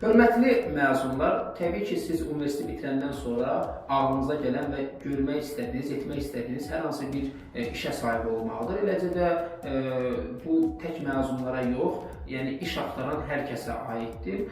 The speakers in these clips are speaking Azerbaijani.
Hörmətli məzunlar, təbii ki, siz universiteti bitirəndən sonra ağlınıza gələn və görmək istədiyiniz, etmək istədiyiniz hər hansı bir işə sahib olmalıdır. Eləcə də bu tək məzunlara yox, yəni iş axtaran hər kəsə aiddir.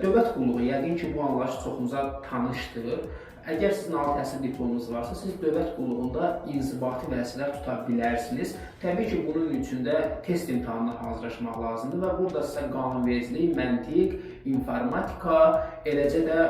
Dövlət qulluğu, yəqin ki, bu anlayış çoxumuza tanışdır. Əgər sizin ali təhsil diplomunuz varsa, siz dövlət qulluğunda inzibati vəzifələr tuta bilərsiniz. Təbii ki, bunun üçün də test imtahanına hazırlaşmaq lazımdır və burada sizə qanunvericilik, məntiq, informatika, eləcə də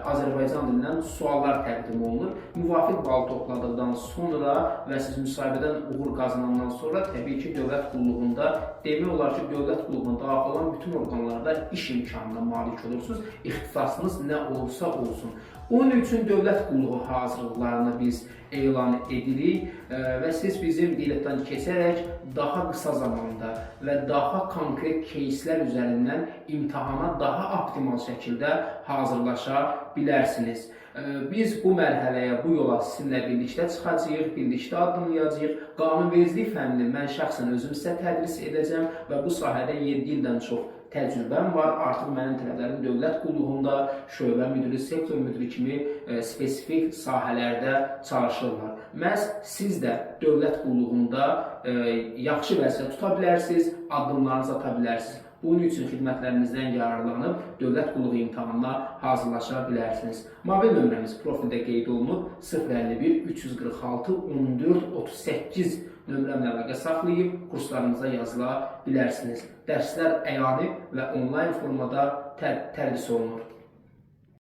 Azərbaycan dilindən suallar təqdim olunur. Müvafiq bal topladıqdan sonra və siz müsahibədən uğur qazanandan sonra təbii ki, dövlət qulluğunda demək olar ki, dövlət qulluğuna daxil olan bütün orqanlarda iş imkanına malik olursunuz. İxtisasınız nə olursa olsun. Onun üçün dövlət qulluğu hazırlıqlarını biz elan edirik və siz bizim biletdən keçərək daha qısa zamanda və daha konkret кейslər üzərindən imtahana daha optimal şəkildə hazırlaşa bilərsiniz. Biz bu mərhələyə, bu yola sizinlə birlikdə çıxacağıq, birlikdə addımlayacağıq. Qanunvericilik fənnini mən şəxsən özüm sizə tədris edəcəm və bu sahədə 7 ildən çox təcrübəm var. Artıq mənim tələblərim dövlət qulluğunda şöbə müdiri, sektor müdiri kimi spesifik sahələrdə çalışırlar. Məhz siz də dövlət qulluğunda yaxşı vəzifə tuta bilərsiniz, addımlarınızı ata bilərsiniz. Bunun üçün xidmətlərimizdən yararlanıb dövlət qulluğu imtahanına hazırlaşa bilərsiniz. Mobil nömrəmiz profildə qeyd olunub 051 346 14 38 nömrəmlə əlaqə saxlayıb kurslarımıza yazıla bilərsiniz. Dərslər əyani və onlayn formada tədris olunur.